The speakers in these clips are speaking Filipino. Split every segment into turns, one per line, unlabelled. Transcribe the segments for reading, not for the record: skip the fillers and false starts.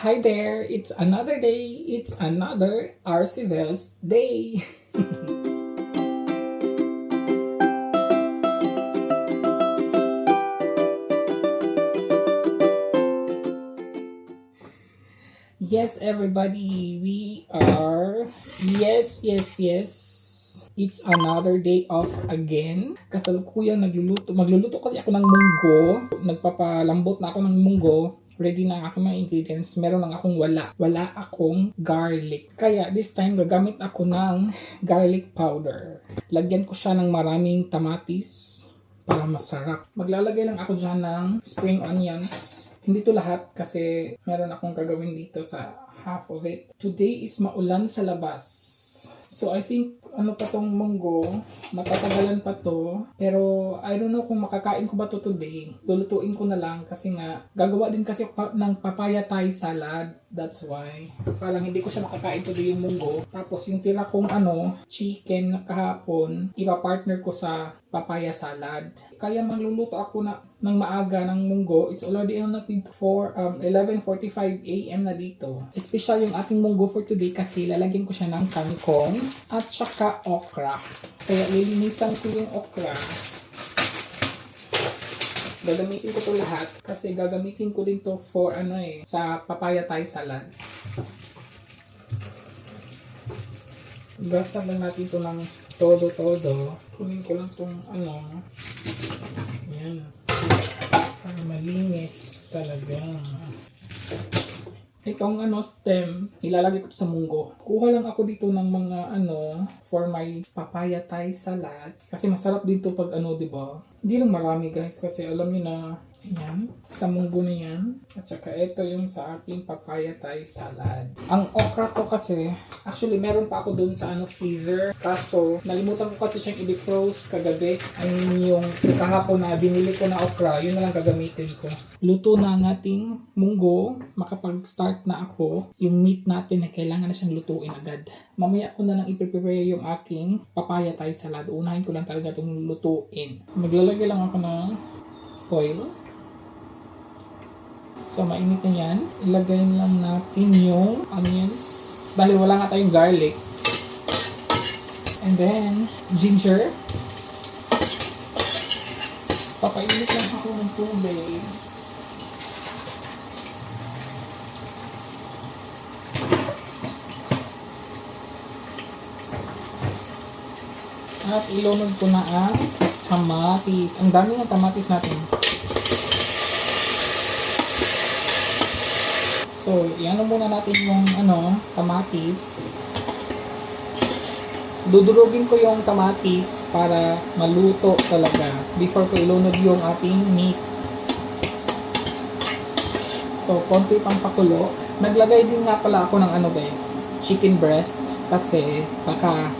Hi there! It's another day. It's another Arcivels day. Yes, everybody, we are. Yes. It's another day off again. Kasalukuyan magluluto kasi ako ng munggo. Nagpapalambot na ako ng munggo. Ready na ang aking mga ingredients. Meron lang akong wala akong garlic. Kaya this time gagamit ako ng garlic powder. Lagyan ko siya ng maraming tamatis para masarap. Maglalagay lang ako dyan ng spring onions. Hindi to lahat kasi meron akong gagawin dito sa half of it. Today is maulan sa labas. So I think ano pa tong munggo, matatagalan pa to. Pero I don't know kung makakain ko ba to today. Lulutuin ko na lang kasi nga gagawa din kasi ako ng papaya Thai salad. That's why. Parang hindi ko siya makakain today yung munggo. Tapos yung tira kong chicken na kahapon, ipa-partner ko sa papaya salad. Kaya magluluto ako ng maaga ng munggo. It's already for 11:45 AM na dito. Special yung ating munggo for today kasi lalagyan ko siya ng kangkong at saka okra. Kaya lilinisan ko yung okra. Gagamitin ko to lahat kasi gagamitin ko din to for sa papaya Thai salad. Gasan lang natin to ng todo. Kunin ko lang tong yan. Para malinis talaga. Itong stem, ilalagay ko sa munggo. Kuha lang ako dito ng mga for my papaya Thai salad. Kasi masarap dito pag di ba? Hindi lang marami guys kasi alam niyo na ayan, sa munggo na yan. At saka ito yung sa aking papaya Thai salad. Ang okra ko kasi, actually meron pa ako dun sa freezer. Kaso, nalimutan ko kasi siyang i-defroze kagabi. I mean yung kahapon na binili ko na okra, yun na lang gagamitin ko. Luto na ang ating munggo. Makapag-start na ako. Yung meat natin na kailangan na siyang lutuin agad. Mamaya ko na lang i-prepare yung aking papaya Thai salad. Unahin ko lang talaga itong lutuin. Maglalagay lang ako ng oil. So, mainit na yan. Ilagay lang natin yung onions. Dahil wala nga tayong garlic. And then, ginger. Papainit lang ako ng tubig. At ilunod ko na ang kamatis. Ang dami ng kamatis natin. So, yan muna natin yung kamatis. Dudurugin ko yung kamatis para maluto talaga before ko ilunod yung ating meat. So, konti pang pakulo. Naglagay din nga pala ako ng guys, chicken breast kasi baka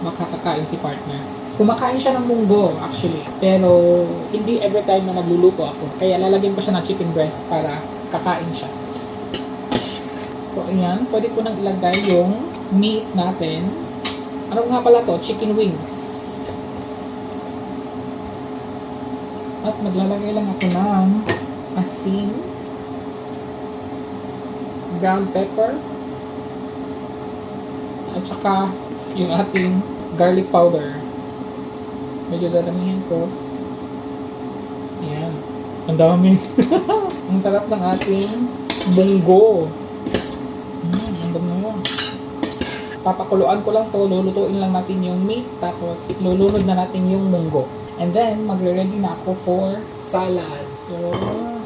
kakain si partner. Kumakain siya ng munggo actually, pero hindi every time na nagluluto ako. Kaya lalagyan ko siya ng chicken breast para kakain siya. So, ayan. Pwede ko nang ilagay yung meat natin. Ano nga pala to? Chicken wings. At maglalagay lang ako ng asin, ground pepper, at saka yung ating garlic powder. Medyo dadamihan ko. Ayan. Ang dami. Ang sarap ng ating munggo. Papakuluan ko lang to, lulutuin lang natin yung meat, tapos lulunod na natin yung munggo. And then, magre-ready na ako for salad. So,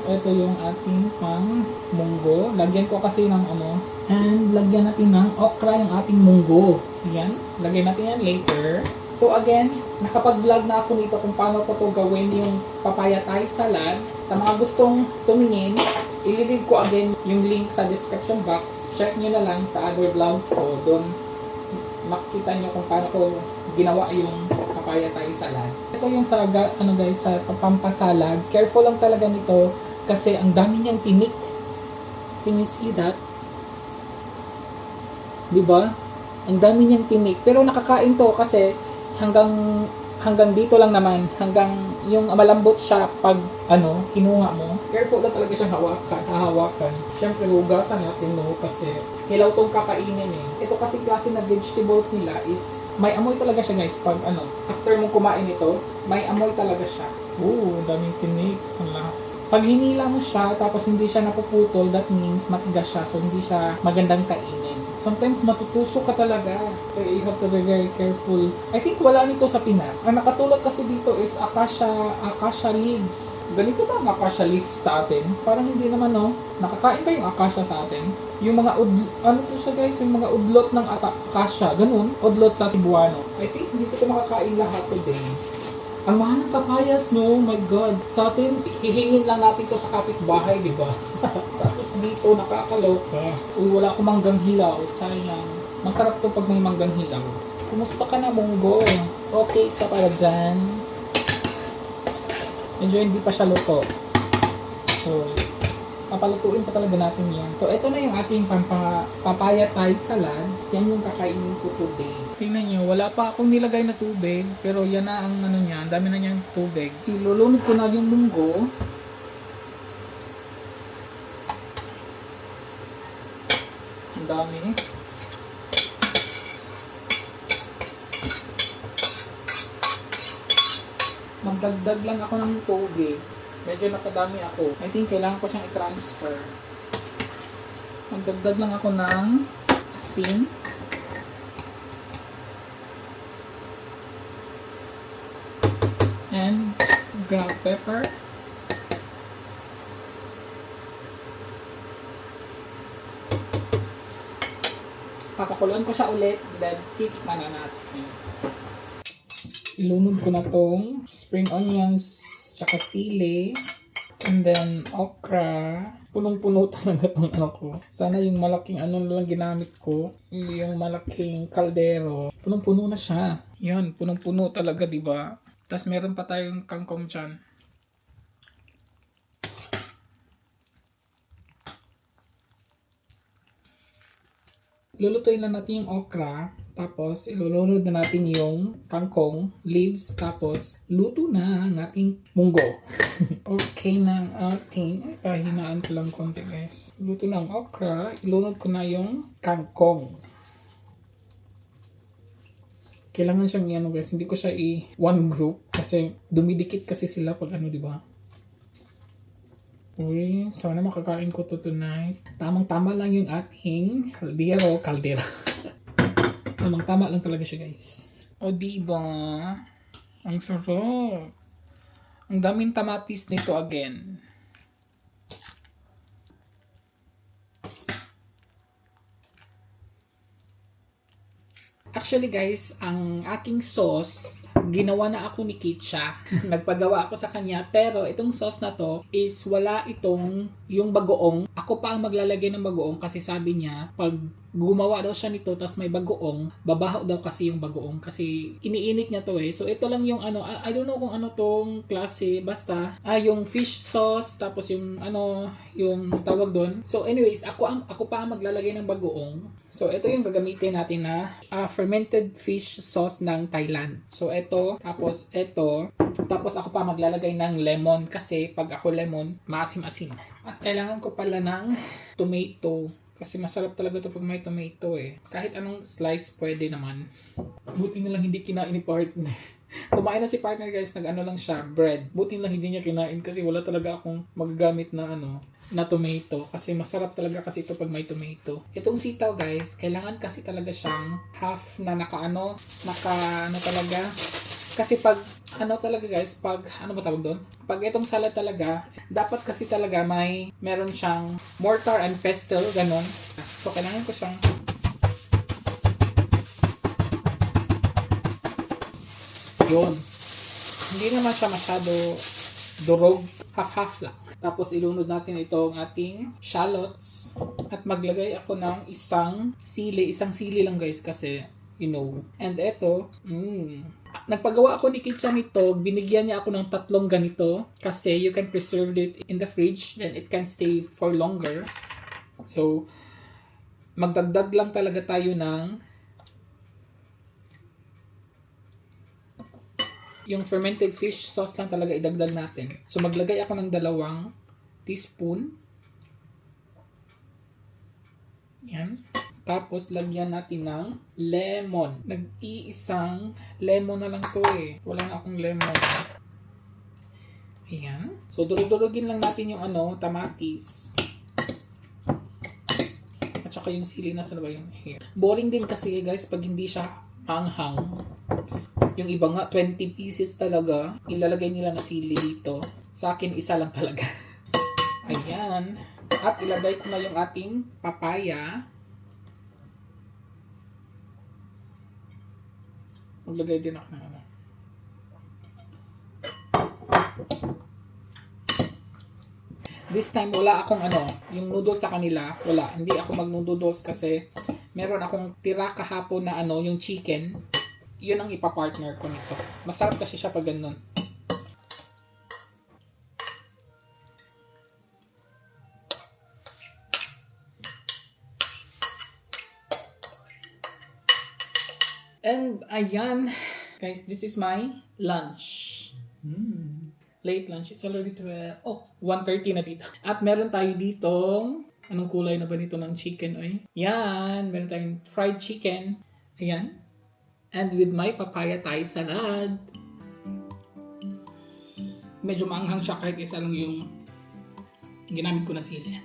ito yung ating pang munggo. Lagyan ko kasi ng and lagyan natin ng okra yung ating munggo. So, yan. Lagyan natin yan later. So, again, nakapag-vlog na ako nito kung paano ko to gawin yung papaya Thai salad. Sa mga gustong tumingin, ililink ko again yung link sa description box. Check nyo na lang sa other vlogs ko. Doon makikita nyo kung paano ko ginawa yung papaya Thai salad. Ito yung sa guys, sa pampasalad. Careful lang talaga nito kasi ang dami niyang tinik. Can you see that? Diba? Ang dami niyang tinik. Pero nakakain to kasi hanggang dito lang naman. Hanggang yung malambot siya pag kinuha mo. Careful na talaga siyang hahawakan. Siyempre, hugasan natin kasi hilaw tong kakainin eh. Ito kasi klase na vegetables nila is may amoy talaga siya guys pag after mong kumain ito, may amoy talaga siya. Daming tinik. Pag hinila mo siya tapos hindi siya napuputol, that means matigas siya, so hindi siya magandang kainin. Sometimes matutusok ka talaga. Kaya you have to be very careful. I think wala nito sa Pinas. Ang nakasulat kasi dito is acacia leaves. Ganito ba ang acacia leaf sa atin? Parang hindi naman Nakakain ba yung acacia sa atin? Yung mga to siya guys? Yung mga udlot ng acacia. Ganun. Udlot sa Cebuano. I think hindi ko makakain lahat today. Ang mahal ng kapayas, no? Oh my God. Sa atin, hihingin lang natin to sa kapitbahay, di ba? Tapos dito, nakakaloka. Wala akong manggang hilaw. Sayang. Masarap to pag may manggang hilaw. Kumusta ka na, Munggo? Okay ka para dyan? Medyo hindi pa siya luto. So, papalutuin pa talaga natin yan. So, ito na yung ating papaya Thai salad. Yan yung kakainin ko today. Tingnan nyo, wala pa akong nilagay na tubig. Pero yan na ang niya. Ang dami na niyang tubig. Ilulunod ko na yung munggo. Ang dami. Magdagdag lang ako ng tubig. Medyo nakadami ako. I think kailangan ko siyang i-transfer. Magdagdag lang ako ng asin. And ground pepper. Papakuluan ko siya ulit. Then titikman na natin. Ilunod ko na tong spring onions, tsaka sili, and then okra. Punong-puno talaga itong ko. Sana yung malaking lang ginamit ko, yung malaking kaldero. Punong-puno na siya. Yan, punong-puno talaga, di ba? Tapos meron pa tayong kangkong dyan. Lulutuin na natin yung okra. Tapos, ilulunod na natin yung kangkong, leaves, tapos, luto na ang ating munggo. Okay na ang ating, hinaan ko lang konti guys. Luto na ang okra, ilunod ko na yung kangkong. Kailangan siyang guys, hindi ko siya one group, kasi dumidikit kasi sila pag di ba? Uy, sana makakain ko to tonight. Tamang-tama lang yung ating kaldero. Tamang-tama lang talaga siya, guys. O, diba? Ang sarap. Ang daming tamatis nito again. Actually, guys, ang aking sauce, ginawa na ako ni Kitcha. Nagpagawa ako sa kanya. Pero itong sauce na to is wala itong yung bagoong. Ako pa ang maglalagay ng bagoong kasi sabi niya, pag gumawa daw siya nito tas may bagoong, babaho daw kasi yung bagoong kasi iniinit niya to eh. So ito lang yung I don't know kung ano tong klase, basta yung fish sauce tapos yung yung tawag doon. So anyways, ako pa ang maglalagay ng bagoong. So ito yung gagamitin natin na fermented fish sauce ng Thailand. So ito, tapos ako pa maglalagay ng lemon kasi pag ako lemon, maasim-asim. At kailangan ko pala ng tomato. Kasi masarap talaga ito pag may tomato eh. Kahit anong slice pwede naman. Buti na lang hindi kinain ni partner. Kumain na si partner guys, lang siya, bread. Buti na lang hindi niya kinain kasi wala talaga akong magagamit na na tomato. Kasi masarap talaga kasi ito pag may tomato. Itong sitaw guys, kailangan kasi talaga siyang half na naka talaga. Kasi pag talaga guys, pag ba tawag doon? Pag itong salad talaga, dapat kasi talaga meron siyang mortar and pestle, ganun. So kailangan ko siyang yun. Hindi naman siya masyado durog, half-half lang. Tapos ilunod natin itong ating shallots at maglagay ako ng isang sili lang guys kasi And ito, nagpagawa ako ni Kitcha nito, binigyan niya ako ng 3 ganito kasi you can preserve it in the fridge then it can stay for longer. So, magdagdag lang talaga tayo ng Yung fermented fish sauce lang talaga idagdag natin. So maglagay ako ng 2 teaspoon. Yan. Tapos lagyan natin ng lemon. Nag-iisang lemon na lang to eh. Wala na akong lemon. Ayan. So durug-durugin lang natin yung tamatis. At saka yung sili na ba yung hair. Boring din kasi guys pag hindi siya anghang. Yung iba nga 20 pieces talaga ilalagay nila na sili dito. Sa akin isa lang talaga. Ayan. At ilagay ko na yung ating papaya. Maglagay din ako ng This time wala akong yung noodles sa kanila, wala. Hindi ako mag-noodles kasi meron akong tira kahapon na yung chicken. Yun ang ipa-partner ko nito. Masarap kasi siya pag ganun. And ayan, guys, this is my lunch. Late lunch. It's already 1:30 na dito. At meron tayo ditong, anong kulay na ba nito ng chicken? Yan, meron tayong fried chicken. Ayan. And with my papaya Thai salad. Medyo maanghang siya kahit isa lang yung ginamit ko na sili.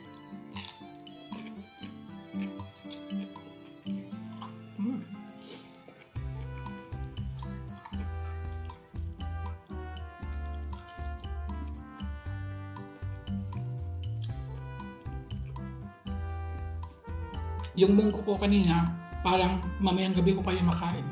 Yung munggo ko kanina, parang mamayang gabi ko pa yung makain.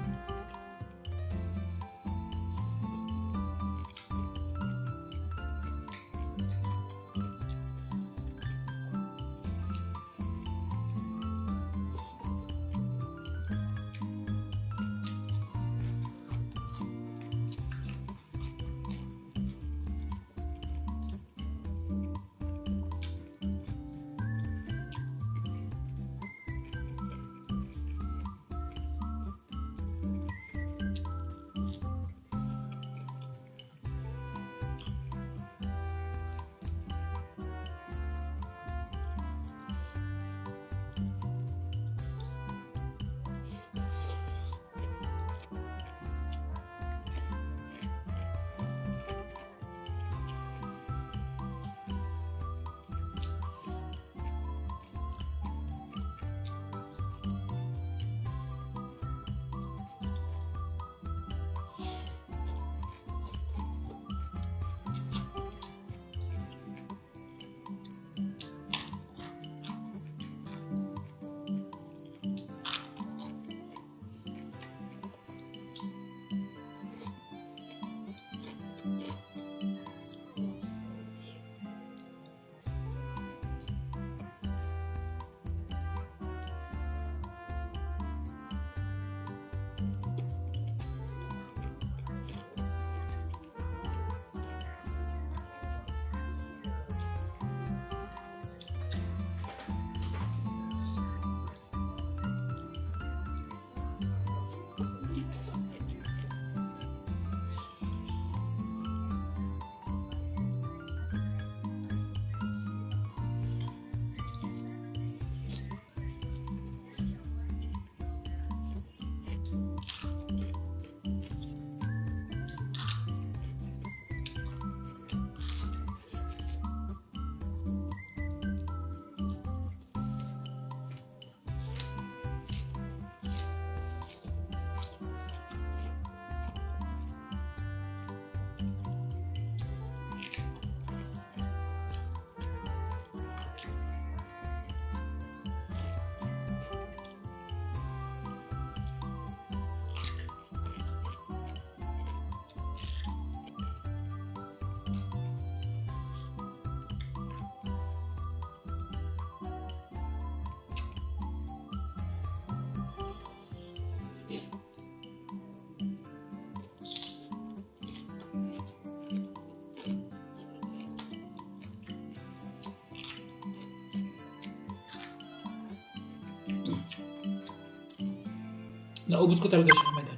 Naubos ko talaga siya.